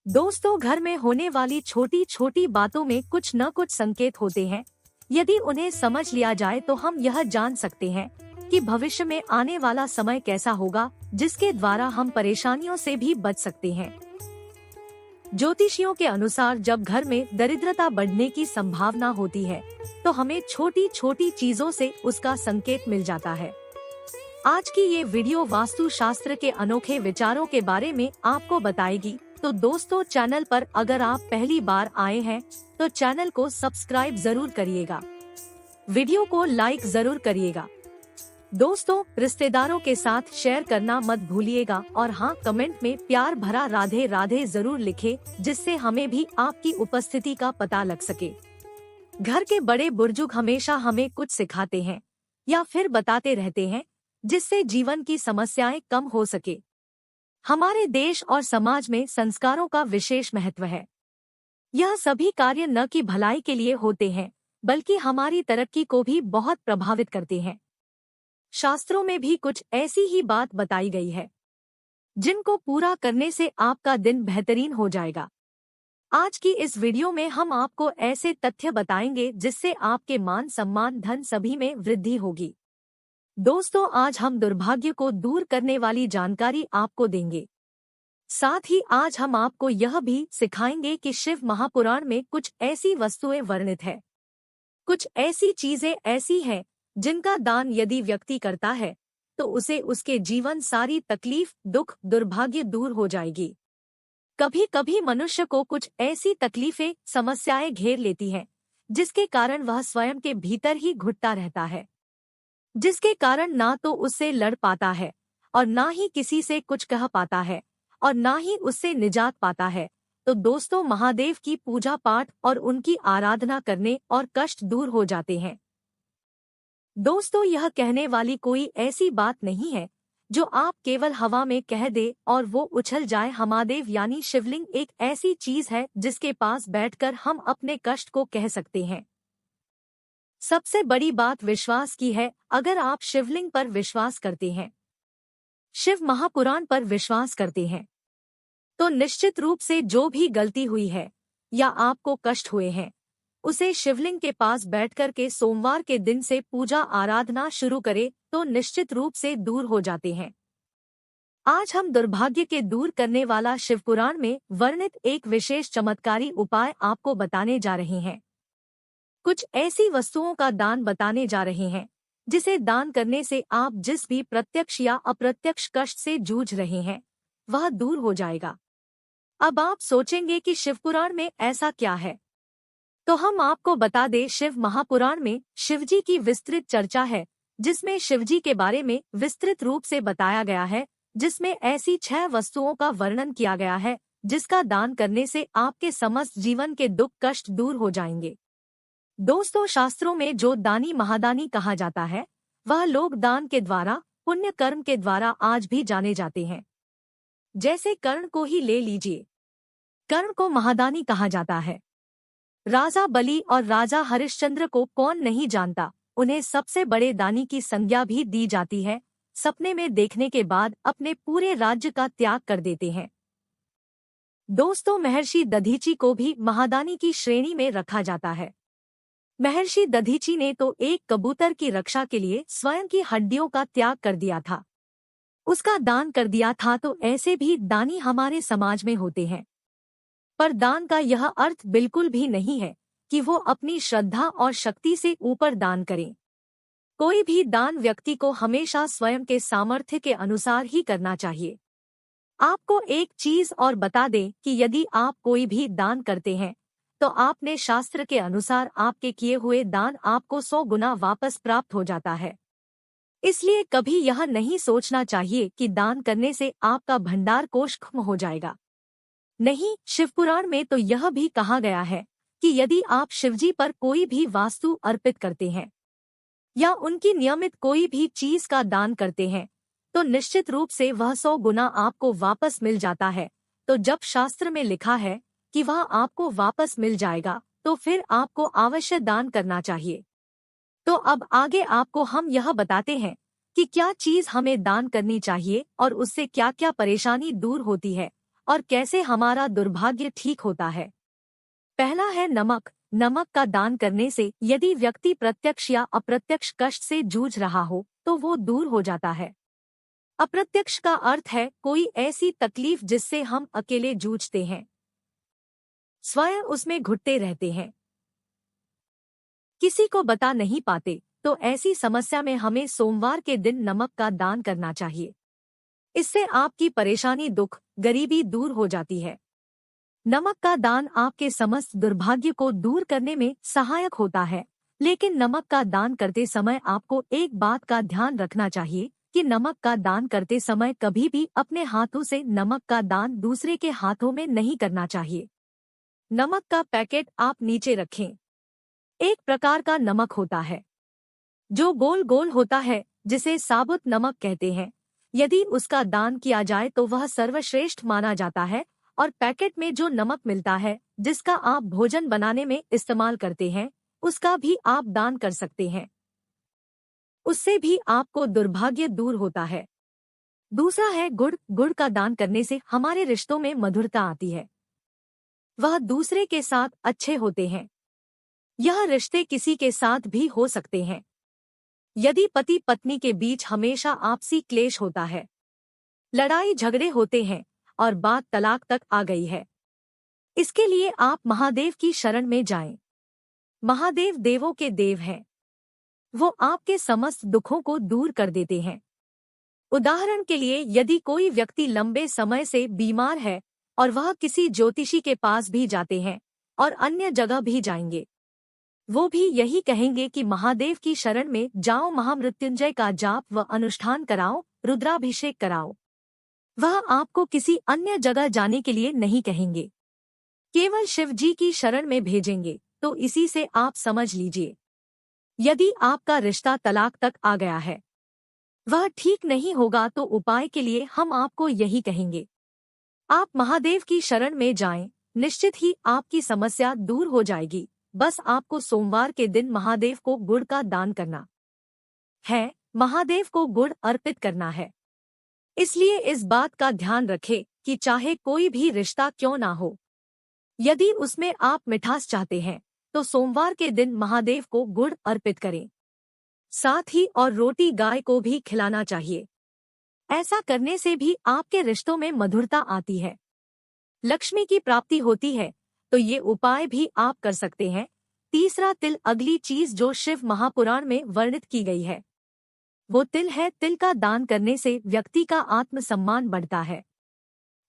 दोस्तों, घर में होने वाली छोटी छोटी बातों में कुछ न कुछ संकेत होते हैं। यदि उन्हें समझ लिया जाए तो हम यह जान सकते हैं कि भविष्य में आने वाला समय कैसा होगा, जिसके द्वारा हम परेशानियों से भी बच सकते हैं। ज्योतिषियों के अनुसार जब घर में दरिद्रता बढ़ने की संभावना होती है तो हमें छोटी छोटी चीजों से उसका संकेत मिल जाता है। आज की ये वीडियो वास्तु शास्त्र के अनोखे विचारों के बारे में आपको बताएगी। तो दोस्तों, चैनल पर अगर आप पहली बार आए हैं तो चैनल को सब्सक्राइब जरूर करिएगा, वीडियो को लाइक जरूर करिएगा। दोस्तों, रिश्तेदारों के साथ शेयर करना मत भूलिएगा और हाँ, कमेंट में प्यार भरा राधे राधे जरूर लिखें, जिससे हमें भी आपकी उपस्थिति का पता लग सके। घर के बड़े बुजुर्ग हमेशा हमें कुछ सिखाते हैं या फिर बताते रहते हैं, जिससे जीवन की समस्याएं कम हो सके। हमारे देश और समाज में संस्कारों का विशेष महत्व है। यह सभी कार्य न कि भलाई के लिए होते हैं, बल्कि हमारी तरक्की को भी बहुत प्रभावित करते हैं। शास्त्रों में भी कुछ ऐसी ही बात बताई गई है, जिनको पूरा करने से आपका दिन बेहतरीन हो जाएगा। आज की इस वीडियो में हम आपको ऐसे तथ्य बताएंगे जिससे आपके मान सम्मान धन सभी में वृद्धि होगी। दोस्तों, आज हम दुर्भाग्य को दूर करने वाली जानकारी आपको देंगे। साथ ही आज हम आपको यह भी सिखाएंगे कि शिव महापुराण में कुछ ऐसी वस्तुएं वर्णित है, कुछ ऐसी चीजें ऐसी हैं जिनका दान यदि व्यक्ति करता है तो उसे उसके जीवन सारी तकलीफ दुख दुर्भाग्य दूर हो जाएगी। कभी कभी मनुष्य को कुछ ऐसी तकलीफें समस्याएं घेर लेती हैं, जिसके कारण वह स्वयं के भीतर ही घुटता रहता है, जिसके कारण ना तो उससे लड़ पाता है और ना ही किसी से कुछ कह पाता है और ना ही उससे निजात पाता है। तो दोस्तों, महादेव की पूजा पाठ और उनकी आराधना करने और कष्ट दूर हो जाते हैं। दोस्तों, यह कहने वाली कोई ऐसी बात नहीं है जो आप केवल हवा में कह दे और वो उछल जाए। महादेव यानी शिवलिंग एक ऐसी चीज है जिसके पास बैठकर हम अपने कष्ट को कह सकते हैं। सबसे बड़ी बात विश्वास की है। अगर आप शिवलिंग पर विश्वास करते हैं, शिव महापुराण पर विश्वास करते हैं, तो निश्चित रूप से जो भी गलती हुई है या आपको कष्ट हुए हैं, उसे शिवलिंग के पास बैठकर के सोमवार के दिन से पूजा आराधना शुरू करें तो निश्चित रूप से दूर हो जाते हैं। आज हम दुर्भाग्य के दूर करने वाला शिवपुराण में वर्णित एक विशेष चमत्कारी उपाय आपको बताने जा रहे हैं। कुछ ऐसी वस्तुओं का दान बताने जा रहे हैं जिसे दान करने से आप जिस भी प्रत्यक्ष या अप्रत्यक्ष कष्ट से जूझ रहे हैं वह दूर हो जाएगा। अब आप सोचेंगे कि शिवपुराण में ऐसा क्या है, तो हम आपको बता दें, शिव महापुराण में शिवजी की विस्तृत चर्चा है, जिसमें शिवजी के बारे में विस्तृत रूप से बताया गया है, जिसमें ऐसी 6 वस्तुओं का वर्णन किया गया है जिसका दान करने से आपके समस्त जीवन के दुख कष्ट दूर हो जाएंगे। दोस्तों, शास्त्रों में जो दानी महादानी कहा जाता है, वह लोग दान के द्वारा पुण्य कर्म के द्वारा आज भी जाने जाते हैं। जैसे कर्ण को ही ले लीजिए। कर्ण को महादानी कहा जाता है। राजा बलि और राजा हरिश्चंद्र को कौन नहीं जानता। उन्हें सबसे बड़े दानी की संज्ञा भी दी जाती है। सपने में देखने के बाद अपने पूरे राज्य का त्याग कर देते हैं। दोस्तों, महर्षि दधीची को भी महादानी की श्रेणी में रखा जाता है। महर्षि दधीची ने तो एक कबूतर की रक्षा के लिए स्वयं की हड्डियों का त्याग कर दिया था, उसका दान कर दिया था। तो ऐसे भी दानी हमारे समाज में होते हैं। पर दान का यह अर्थ बिल्कुल भी नहीं है कि वो अपनी श्रद्धा और शक्ति से ऊपर दान करें। कोई भी दान व्यक्ति को हमेशा स्वयं के सामर्थ्य के अनुसार ही करना चाहिए। आपको एक चीज और बता दें कि यदि आप कोई भी दान करते हैं तो आपने शास्त्र के अनुसार आपके किए हुए दान आपको 100 गुना वापस प्राप्त हो जाता है। इसलिए कभी यह नहीं सोचना चाहिए कि दान करने से आपका भंडार कोष खत्म हो जाएगा। नहीं, शिवपुराण में तो यह भी कहा गया है कि यदि आप शिवजी पर कोई भी वस्तु अर्पित करते हैं या उनकी नियमित कोई भी चीज का दान करते हैं तो निश्चित रूप से वह 100 गुना आपको वापस मिल जाता है। तो जब शास्त्र में लिखा है कि वह आपको वापस मिल जाएगा तो फिर आपको अवश्य दान करना चाहिए। तो अब आगे आपको हम यह बताते हैं कि क्या चीज हमें दान करनी चाहिए और उससे क्या क्या परेशानी दूर होती है और कैसे हमारा दुर्भाग्य ठीक होता है। पहला है नमक। नमक का दान करने से यदि व्यक्ति प्रत्यक्ष या अप्रत्यक्ष कष्ट से जूझ रहा हो तो वो दूर हो जाता है। अप्रत्यक्ष का अर्थ है कोई ऐसी तकलीफ जिससे हम अकेले जूझते हैं, स्वयं उसमें घुटते रहते हैं, किसी को बता नहीं पाते, तो ऐसी समस्या में हमें सोमवार के दिन नमक का दान करना चाहिए। इससे आपकी परेशानी, दुख, गरीबी दूर हो जाती है। नमक का दान आपके समस्त दुर्भाग्य को दूर करने में सहायक होता है। लेकिन नमक का दान करते समय आपको एक बात का ध्यान रखना चाहिए कि नमक का दान करते समय कभी भी अपने हाथों से नमक का दान दूसरे के हाथों में नहीं करना चाहिए। नमक का पैकेट आप नीचे रखें। एक प्रकार का नमक होता है जो गोल गोल होता है, जिसे साबुत नमक कहते हैं। यदि उसका दान किया जाए तो वह सर्वश्रेष्ठ माना जाता है। और पैकेट में जो नमक मिलता है, जिसका आप भोजन बनाने में इस्तेमाल करते हैं, उसका भी आप दान कर सकते हैं। उससे भी आपको दुर्भाग्य दूर होता है। दूसरा है गुड़। गुड़ का दान करने से हमारे रिश्तों में मधुरता आती है, वह दूसरे के साथ अच्छे होते हैं। यह रिश्ते किसी के साथ भी हो सकते हैं। यदि पति पत्नी के बीच हमेशा आपसी क्लेश होता है, लड़ाई झगड़े होते हैं और बात तलाक तक आ गई है, इसके लिए आप महादेव की शरण में जाएं। महादेव देवों के देव हैं। वो आपके समस्त दुखों को दूर कर देते हैं। उदाहरण के लिए, यदि कोई व्यक्ति लंबे समय से बीमार है और वह किसी ज्योतिषी के पास भी जाते हैं और अन्य जगह भी जाएंगे, वो भी यही कहेंगे कि महादेव की शरण में जाओ, महामृत्युंजय का जाप व अनुष्ठान कराओ, रुद्राभिषेक कराओ। वह आपको किसी अन्य जगह जाने के लिए नहीं कहेंगे, केवल शिव जी की शरण में भेजेंगे। तो इसी से आप समझ लीजिए, यदि आपका रिश्ता तलाक तक आ गया है, वह ठीक नहीं होगा, तो उपाय के लिए हम आपको यही कहेंगे, आप महादेव की शरण में जाएं, निश्चित ही आपकी समस्या दूर हो जाएगी। बस आपको सोमवार के दिन महादेव को गुड़ का दान करना है, महादेव को गुड़ अर्पित करना है। इसलिए इस बात का ध्यान रखें कि चाहे कोई भी रिश्ता क्यों ना हो, यदि उसमें आप मिठास चाहते हैं तो सोमवार के दिन महादेव को गुड़ अर्पित करें। साथ ही और रोटी गाय को भी खिलाना चाहिए। ऐसा करने से भी आपके रिश्तों में मधुरता आती है, लक्ष्मी की प्राप्ति होती है। तो ये उपाय भी आप कर सकते हैं। तीसरा तिल। अगली चीज जो शिव महापुराण में वर्णित की गई है वो तिल है। तिल का दान करने से व्यक्ति का आत्मसम्मान बढ़ता है।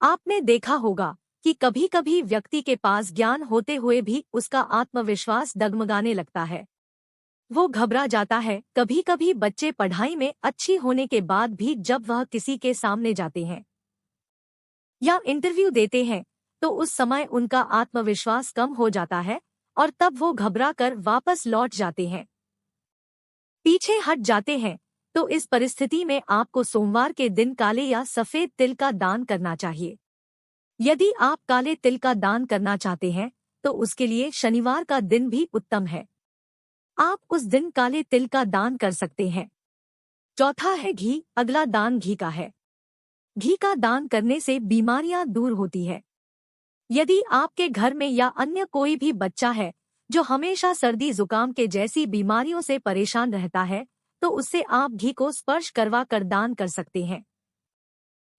आपने देखा होगा कि कभी कभी व्यक्ति के पास ज्ञान होते हुए भी उसका आत्मविश्वास डगमगाने लगता है, वो घबरा जाता है। कभी कभी बच्चे पढ़ाई में अच्छी होने के बाद भी जब वह किसी के सामने जाते हैं या इंटरव्यू देते हैं तो उस समय उनका आत्मविश्वास कम हो जाता है और तब वो घबरा कर वापस लौट जाते हैं, पीछे हट जाते हैं। तो इस परिस्थिति में आपको सोमवार के दिन काले या सफेद तिल का दान करना चाहिए। यदि आप काले तिल का दान करना चाहते हैं तो उसके लिए शनिवार का दिन भी उत्तम है। आप उस दिन काले तिल का दान कर सकते हैं। चौथा है घी। अगला दान घी का है। घी का दान करने से बीमारियां दूर होती है। यदि आपके घर में या अन्य कोई भी बच्चा है जो हमेशा सर्दी जुकाम के जैसी बीमारियों से परेशान रहता है तो उससे आप घी को स्पर्श करवा कर दान कर सकते हैं।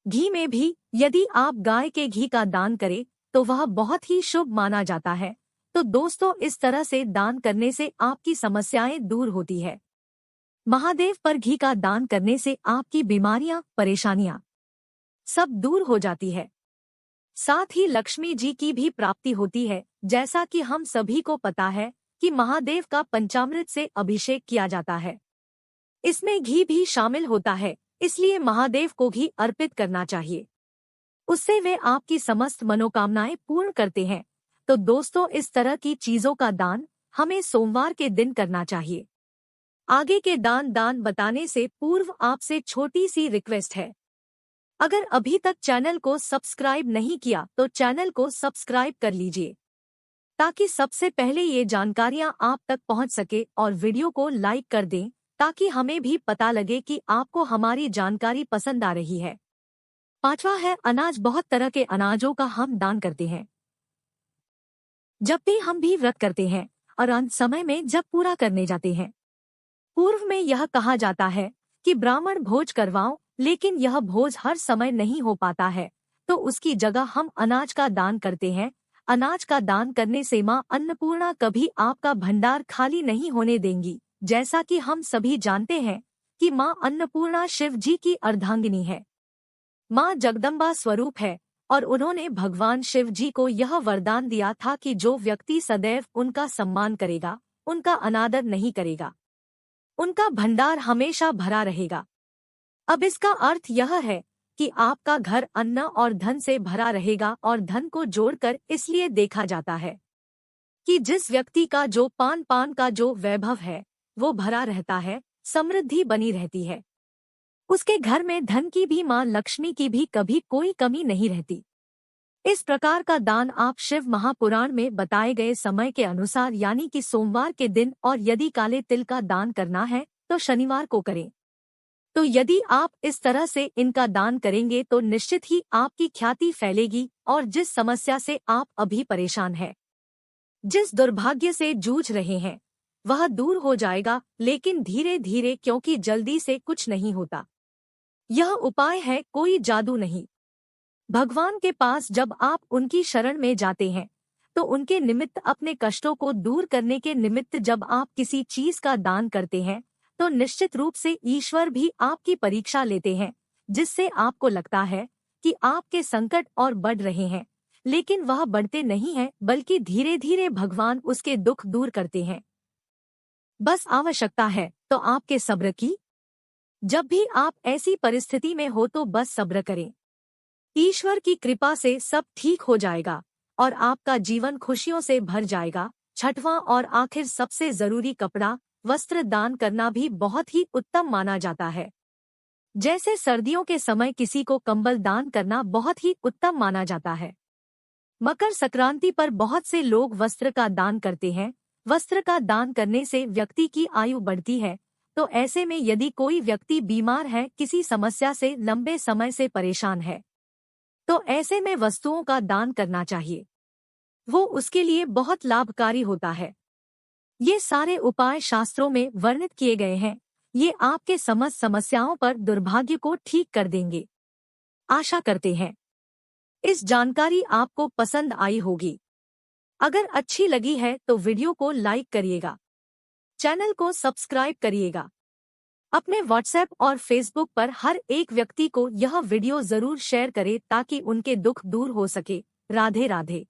घी में भी यदि आप गाय के घी का दान करें तो वह बहुत ही शुभ माना जाता है। तो दोस्तों, इस तरह से दान करने से आपकी समस्याएं दूर होती है। महादेव पर घी का दान करने से आपकी बीमारियां, परेशानियां सब दूर हो जाती है। साथ ही लक्ष्मी जी की भी प्राप्ति होती है। जैसा कि हम सभी को पता है कि महादेव का पंचामृत से अभिषेक किया जाता है, इसमें घी भी शामिल होता है, इसलिए महादेव को घी अर्पित करना चाहिए। उससे वे आपकी समस्त मनोकामनाएं पूर्ण करते हैं। तो दोस्तों, इस तरह की चीजों का दान हमें सोमवार के दिन करना चाहिए। आगे के दान बताने से पूर्व आपसे छोटी सी रिक्वेस्ट है, अगर अभी तक चैनल को सब्सक्राइब नहीं किया तो चैनल को सब्सक्राइब कर लीजिए ताकि सबसे पहले ये जानकारियां आप तक पहुंच सके, और वीडियो को लाइक कर दें ताकि हमें भी पता लगे कि आपको हमारी जानकारी पसंद आ रही है। पांचवा है अनाज। बहुत तरह के अनाजों का हम दान करते हैं जब भी हम भी व्रत करते हैं और अंत समय में जब पूरा करने जाते हैं। पूर्व में यह कहा जाता है कि ब्राह्मण भोज करवाओ, लेकिन यह भोज हर समय नहीं हो पाता है, तो उसकी जगह हम अनाज का दान करते हैं। अनाज का दान करने से माँ अन्नपूर्णा कभी आपका भंडार खाली नहीं होने देंगी। जैसा कि हम सभी जानते हैं कि माँ अन्नपूर्णा शिव जी की अर्धांगिनी है, माँ जगदम्बा स्वरूप है, और उन्होंने भगवान शिव जी को यह वरदान दिया था कि जो व्यक्ति सदैव उनका सम्मान करेगा, उनका अनादर नहीं करेगा, उनका भंडार हमेशा भरा रहेगा। अब इसका अर्थ यह है कि आपका घर अन्न और धन से भरा रहेगा, और धन को जोड़कर इसलिए देखा जाता है कि जिस व्यक्ति का जो पान का जो वैभव है वो भरा रहता है, समृद्धि बनी रहती है, उसके घर में धन की भी, माँ लक्ष्मी की भी कभी कोई कमी नहीं रहती। इस प्रकार का दान आप शिव महापुराण में बताए गए समय के अनुसार यानी कि सोमवार के दिन, और यदि काले तिल का दान करना है तो शनिवार को करें। तो यदि आप इस तरह से इनका दान करेंगे तो निश्चित ही आपकी ख्याति फैलेगी, और जिस समस्या से आप अभी परेशान हैं, जिस दुर्भाग्य से जूझ रहे हैं, वह दूर हो जाएगा, लेकिन धीरे धीरे, क्योंकि जल्दी से कुछ नहीं होता। यह उपाय है, कोई जादू नहीं। भगवान के पास जब आप उनकी शरण में जाते हैं तो उनके निमित्त, अपने कष्टों को दूर करने के निमित्त जब आप किसी चीज का दान करते हैं तो निश्चित रूप से ईश्वर भी आपकी परीक्षा लेते हैं, जिससे आपको लगता है कि आपके संकट और बढ़ रहे हैं, लेकिन वह बढ़ते नहीं हैं, बल्कि धीरे धीरे भगवान उसके दुख दूर करते हैं। बस आवश्यकता है तो आपके सब्र की। जब भी आप ऐसी परिस्थिति में हो तो बस सब्र करें। ईश्वर की कृपा से सब ठीक हो जाएगा और आपका जीवन खुशियों से भर जाएगा। छठवां और आखिर सबसे जरूरी, कपड़ा वस्त्र दान करना भी बहुत ही उत्तम माना जाता है। जैसे सर्दियों के समय किसी को कंबल दान करना बहुत ही उत्तम माना जाता है। मकर संक्रांति पर बहुत से लोग वस्त्र का दान करते हैं। वस्त्र का दान करने से व्यक्ति की आयु बढ़ती है, तो ऐसे में यदि कोई व्यक्ति बीमार है, किसी समस्या से लंबे समय से परेशान है, तो ऐसे में वस्तुओं का दान करना चाहिए, वो उसके लिए बहुत लाभकारी होता है। ये सारे उपाय शास्त्रों में वर्णित किए गए हैं। ये आपके समस्त समस्याओं पर दुर्भाग्य को ठीक कर देंगे। आशा करते हैं इस जानकारी आपको पसंद आई होगी। अगर अच्छी लगी है तो वीडियो को लाइक करिएगा, चैनल को सब्सक्राइब करिएगा। अपने व्हाट्सएप और फेसबुक पर हर एक व्यक्ति को यह वीडियो जरूर शेयर करें ताकि उनके दुख दूर हो सके। राधे राधे।